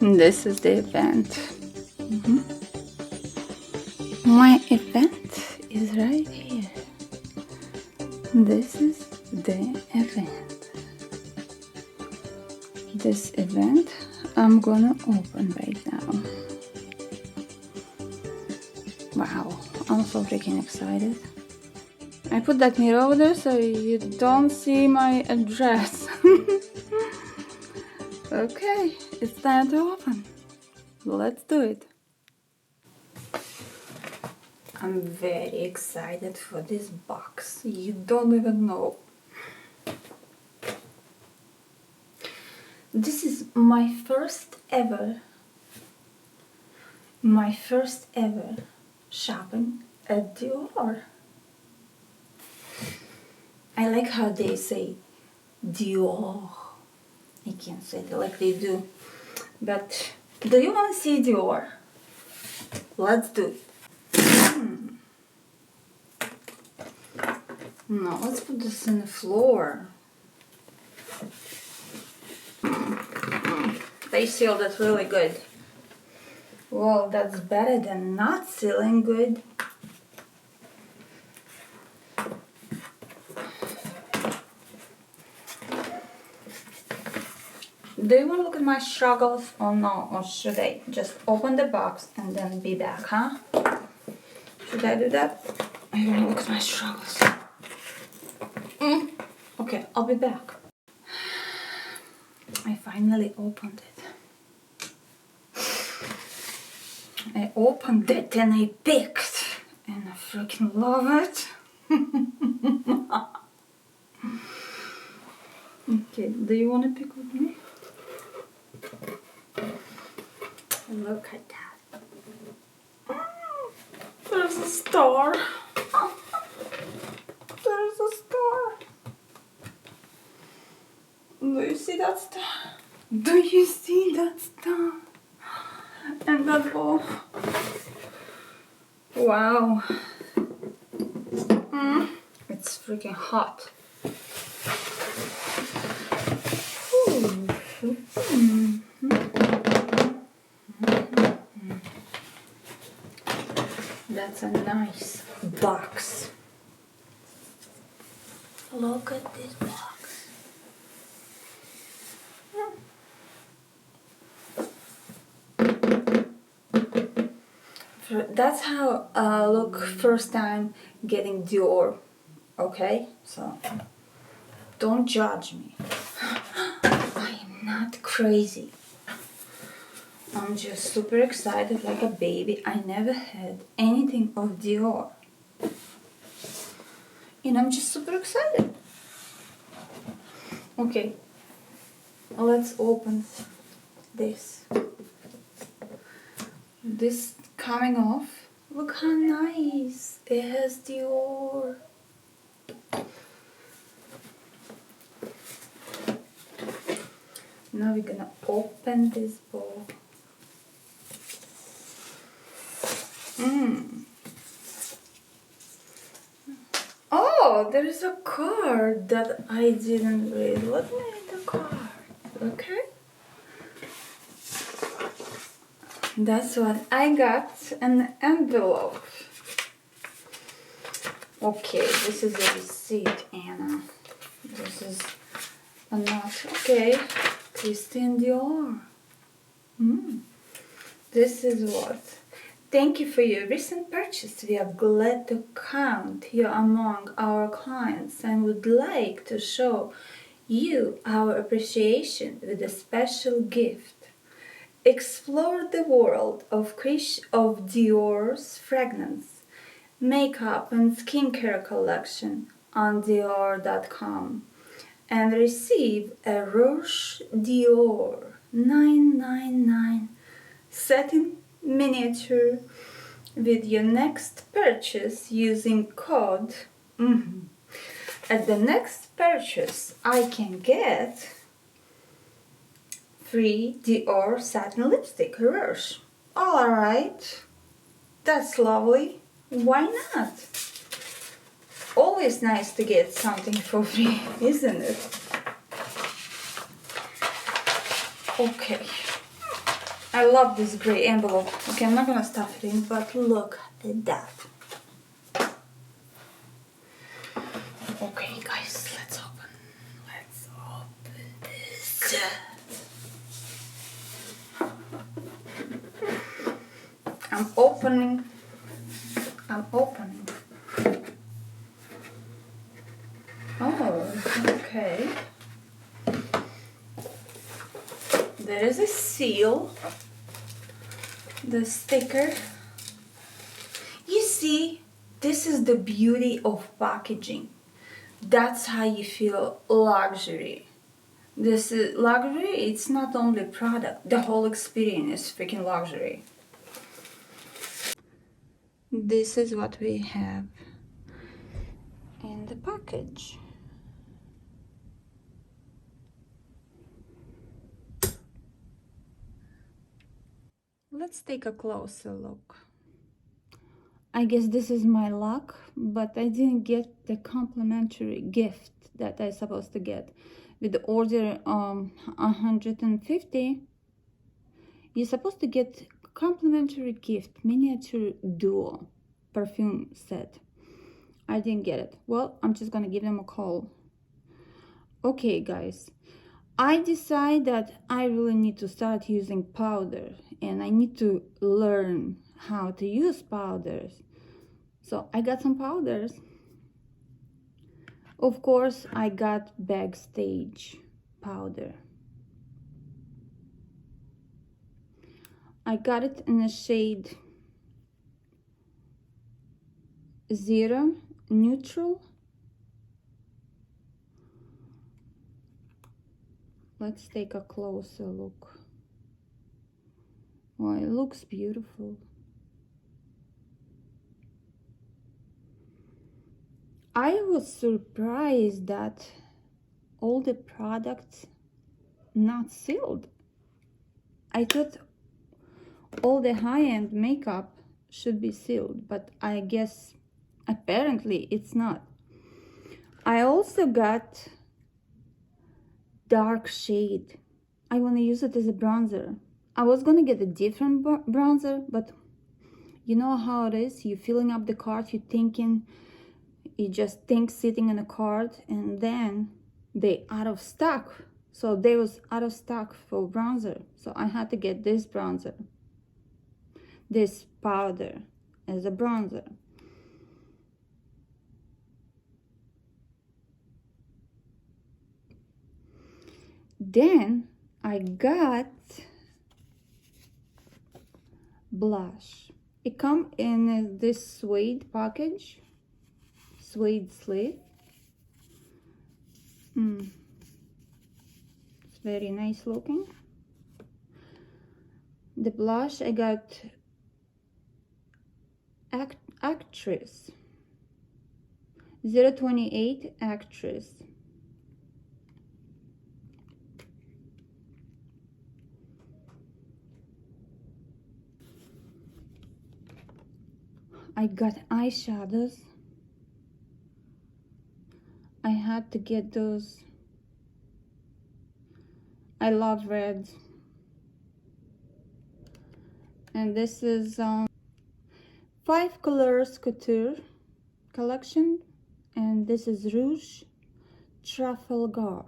This is the event. My event is right here. This is the event. This event I'm gonna open right now. Wow, I'm so freaking excited. I put that mirror over there so you don't see my address. Okay, it's time to open. Let's do it. I'm very excited for this box. You don't even know. This is my first ever shopping at Dior. I like how they say Dior. I can't say it like they do. But do you want to see Dior? Let's do it. No, let's put this in the floor. They sealed it really good. Well, that's better than not sealing good. Do you want to look at my struggles or no? Or should I just open the box and then be back, huh? Should I do that? I want to look at my struggles. Okay, I'll be back. I finally opened it. I opened it and I picked. And I freaking love it. Okay, do you want to pick with me? Look at that. There's a star. There's a star. Do you see that star? Do you see that star? And that ball. Wow. It's freaking hot. That's a nice box. Look at this box. That's how I look first time getting Dior. Okay? So don't judge me. I am not crazy. I'm just super excited like a baby. I never had anything of Dior. And I'm just super excited. Okay, let's open this. This coming off. Look how nice. It has Dior. Now we're gonna open this bowl. Oh, there is a card that I didn't read. Let me read the card, okay? That's what I got, an envelope. Okay, this is a receipt, Anna. This is a note. Okay, Christian Dior. This is what? Thank you for your recent purchase. We are glad to count you among our clients and would like to show you our appreciation with a special gift. Explore the world of Dior's fragrance, makeup and skincare collection on Dior.com and receive a Roche Dior 999 satin miniature with your next purchase using code. At the next purchase, I can get free Dior satin lipstick, Roche. All right, that's lovely. Why not? Always nice to get something for free, isn't it? Okay. I love this gray envelope. Okay, I'm not gonna stuff it in, but look at that. Okay, guys, let's open. Let's open this. I'm opening. Oh, okay. There is a seal. The sticker. You see, this is the beauty of packaging. That's how you feel luxury. This is luxury, it's not only product, the whole experience is freaking luxury. This is what we have in the package. Let's take a closer look. I guess this is my luck, but I didn't get the complimentary gift that I supposed to get. With the order 150, you're supposed to get complimentary gift, miniature duo perfume set. I didn't get it. Well, I'm just gonna give them a call. Okay, guys, I decide that I really need to start using powder, and I need to learn how to use powders. So I got some powders. Of course, I got Backstage powder. I got it in the shade 0 Neutral. Let's take a closer look. Well, it looks beautiful. I was surprised that all the products not sealed. I thought all the high-end makeup should be sealed, but I guess apparently it's not. I also got dark shade. I want to use it as a bronzer. I was gonna get a different bronzer, but you know how it is. You're filling up the cart, you're thinking, you just think sitting in a cart, and then they out of stock. So they was out of stock for bronzer. So I had to get this bronzer, this powder as a bronzer. Then I got blush. It come in this suede package, suede sleeve. It's very nice looking. The blush I got Actress 028 Actress. I got eyeshadows. I had to get those. I love red. And this is 5 Colors Couture collection, and this is Rouge Trafalgar.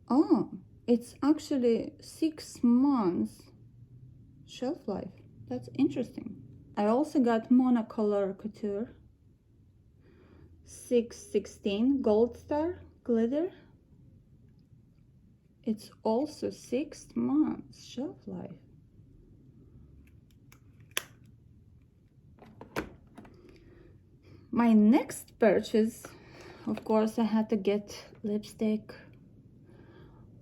Oh, it's actually 6 months shelf life. That's interesting. I also got Monocolor Couture 616 Gold Star Glitter. It's also 6 months shelf life. My next purchase, of course, I had to get lipstick.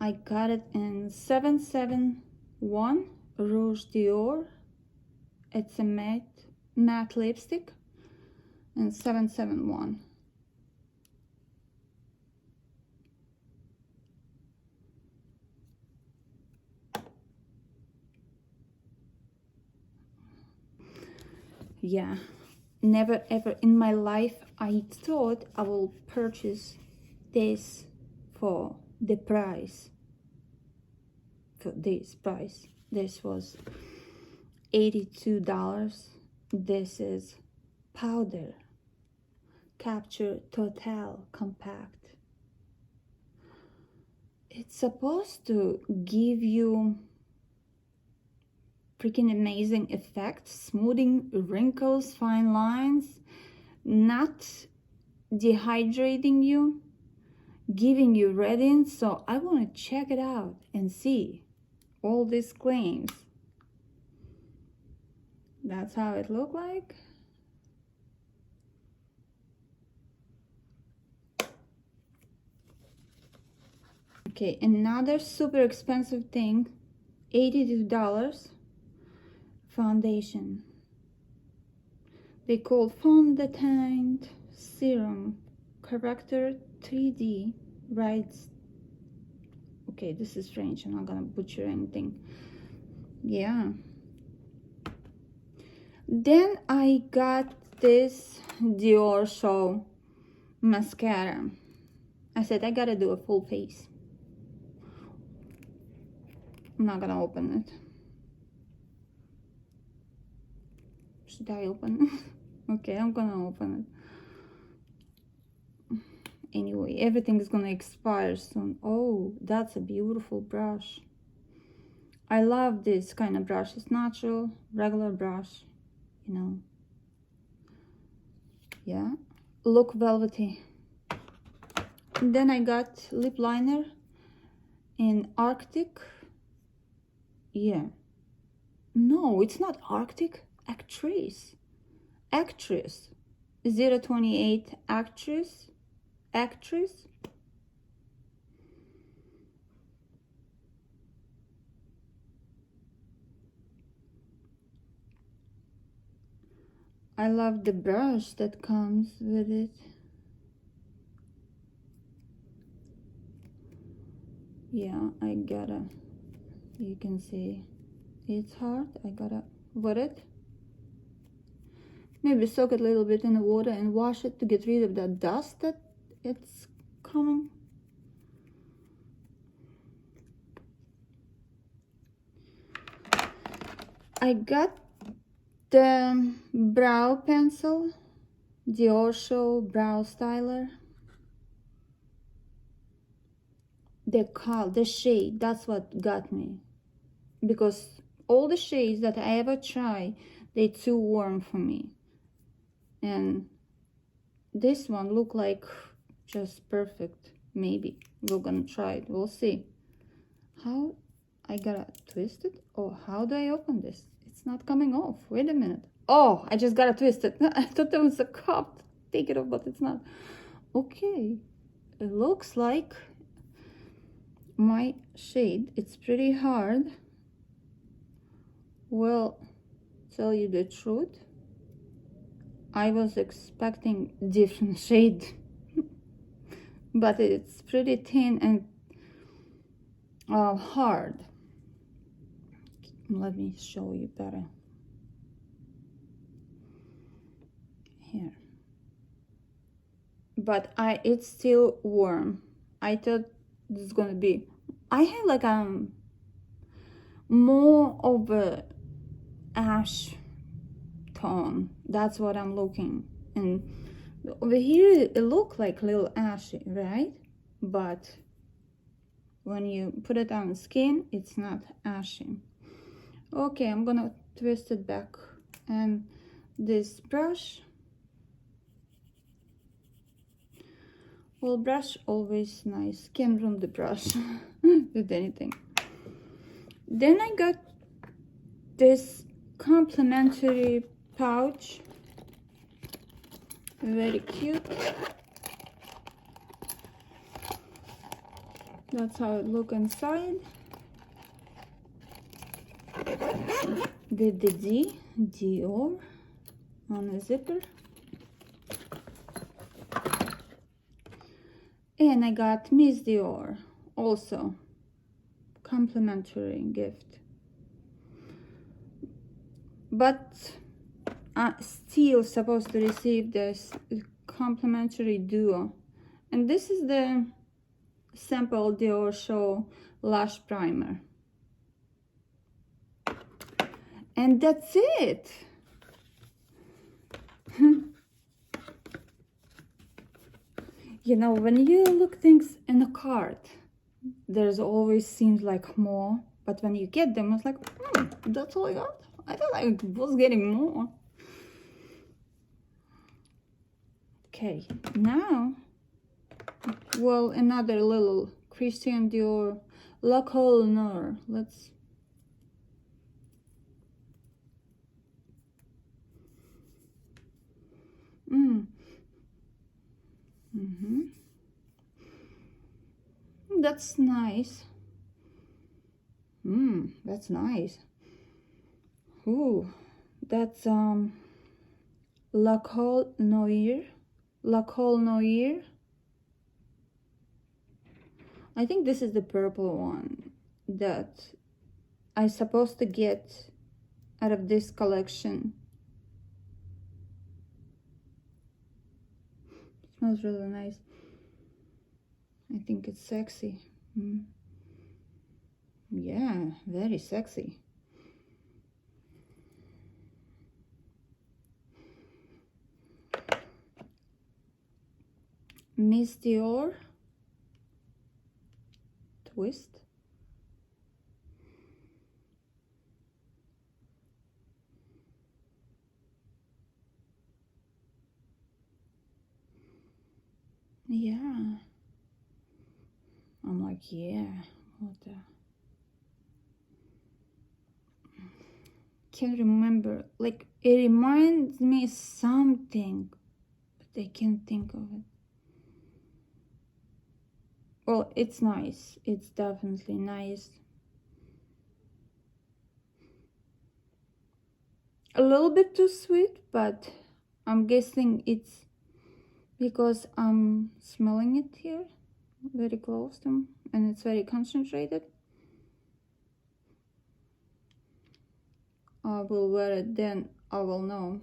I got it in 771 Rouge Dior. It's a matte lipstick, and 771. Yeah, never ever in my life I thought I will purchase this for the price, for this price. This was $82. This is powder capture total compact. It's supposed to give you freaking amazing effects, smoothing wrinkles, fine lines, not dehydrating you, giving you radiance. So I want to check it out and see all these claims. That's how it looked like. Okay, another super expensive thing, $82 foundation. They call fondant serum corrector 3D writes. Okay, this is strange. I'm not gonna butcher anything. Yeah. Then I got this Dior Show mascara. I said I gotta do a full face. I'm not gonna open it. Should I open it? Okay, I'm gonna open it. Anyway, everything is gonna expire soon. Oh, that's a beautiful brush. I love this kind of brush. It's natural, regular brush, you know. Yeah, look velvety. And then I got lip liner in Arctic. Yeah. No, it's not Arctic. Actress. 028 actress. I love the brush that comes with it. Yeah, I gotta, you can see it's hard. I gotta wet it. Maybe soak it a little bit in the water and wash it to get rid of that dust that it's coming. I got the brow pencil, Dior Show Brow Styler. The color, the shade, that's what got me. Because all the shades that I ever try, they're too warm for me. And this one look like just perfect. Maybe we're gonna try it. We'll see. How I gotta twist it? Oh, how do I open this? It's not coming off. Wait a minute. Oh, I just gotta twist it. I thought there was a cup. Take it off, but it's not. Okay, it looks like my shade. It's pretty hard. Well, tell you the truth, I was expecting different shade, but it's pretty thin and hard. Let me show you better. Here. But it's still warm. I thought this is gonna be, I have like more of a ash tone. That's what I'm looking. And over here it look like a little ashy, right? But when you put it on the skin, it's not ashy. Okay, I'm gonna twist it back. And this brush, well, brush always nice. Can't ruin the brush with anything. Then I got this complimentary pouch, very cute. That's how it look inside. With the Dior on the zipper. And I got Miss Dior also, complimentary gift. But I'm still supposed to receive this complimentary duo. And this is the sample Dior Show Lash Primer. And that's it. You know, when you look things in a cart, there's always seems like more, but when you get them, it's like, that's all I got. I thought I was getting more. Okay, now, well, another little Christian Dior La Colonne. Let's. That's nice. That's nice. Ooh, that's La Colonne. La Colonne. I think this is the purple one that I'm supposed to get out of this collection. It smells really nice. I think it's sexy. Yeah, very sexy. Miss Dior twist. Yeah. I'm like, yeah, what the... Can't remember. Like, it reminds me something, but I can't think of it. Well, it's nice. It's definitely nice. A little bit too sweet, but I'm guessing it's because I'm smelling it here very close to, and it's very concentrated. I will wear it, then I will know.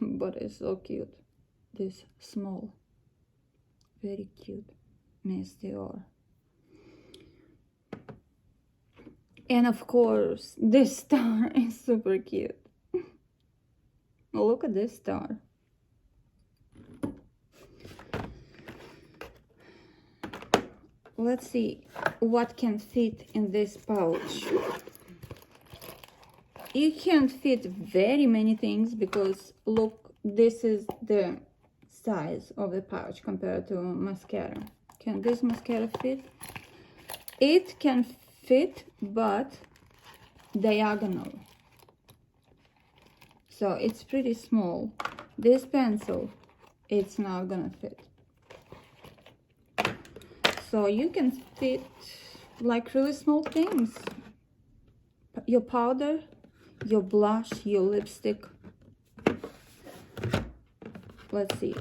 But it's so cute. This small, very cute Miss Dior. And of course, this star is super cute. Look at this star. Let's see what can fit in this pouch. You can't fit very many things because look, this is the size of the pouch compared to mascara. Can this mascara fit? It can fit, but diagonal. So it's pretty small. This pencil, it's not gonna fit. So you can fit like really small things. Your powder, your blush, your lipstick. Let's see.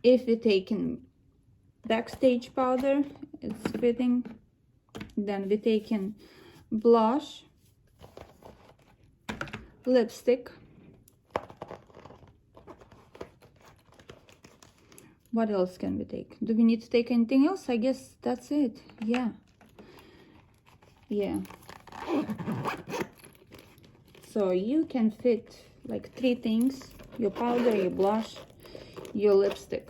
If you're taking backstage powder, it's fitting. Then we're taking blush, lipstick. What else can we take? Do we need to take anything else? I guess that's it. Yeah. So you can fit like 3 things: your powder, your blush, your lipstick.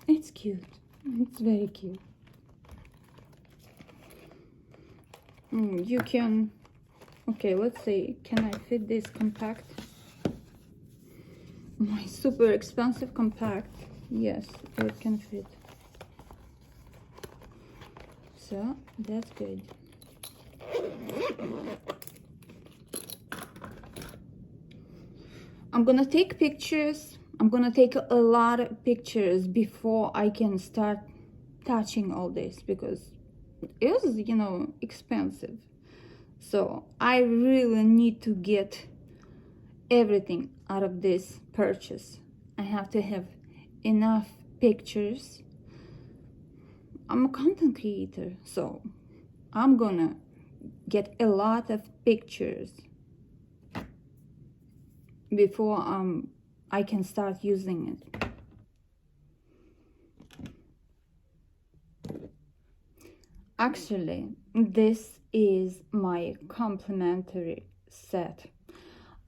It's cute. It's very cute. You can... Okay, let's see. Can I fit this compact? My super expensive compact. Yes, it can fit. So that's good. I'm gonna take pictures. I'm gonna take a lot of pictures before I can start touching all this, because it is, you know, expensive. So I really need to get everything out of this purchase. I have to have enough pictures. I'm a content creator, so I'm gonna get a lot of pictures before I can start using it. Actually, this is my complimentary set.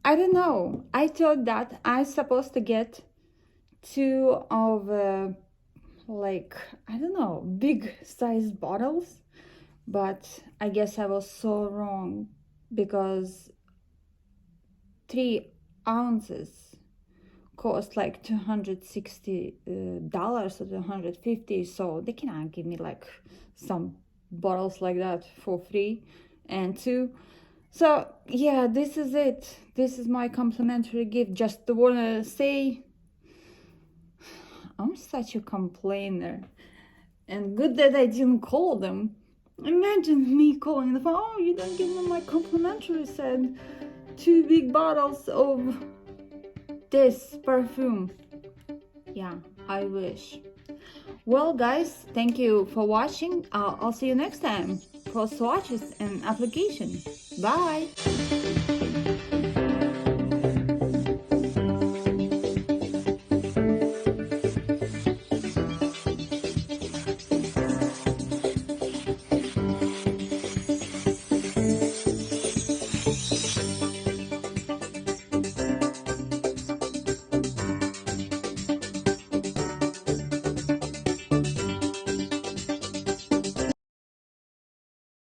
I don't know. I thought that I supposed to get two of like, I don't know, big size bottles, but I guess I was so wrong because 3 ounces cost like $260 or 250, so they cannot give me like some bottles like that for free. And two, so yeah, this is it. This is my complimentary gift. Just wanna say I'm such a complainer, and good that I didn't call them. Imagine me calling the phone. Oh, you don't give me my complimentary set. 2 big bottles of this perfume. Yeah, I wish. Well, guys, thank you for watching. I'll see you next time for swatches and application. Bye.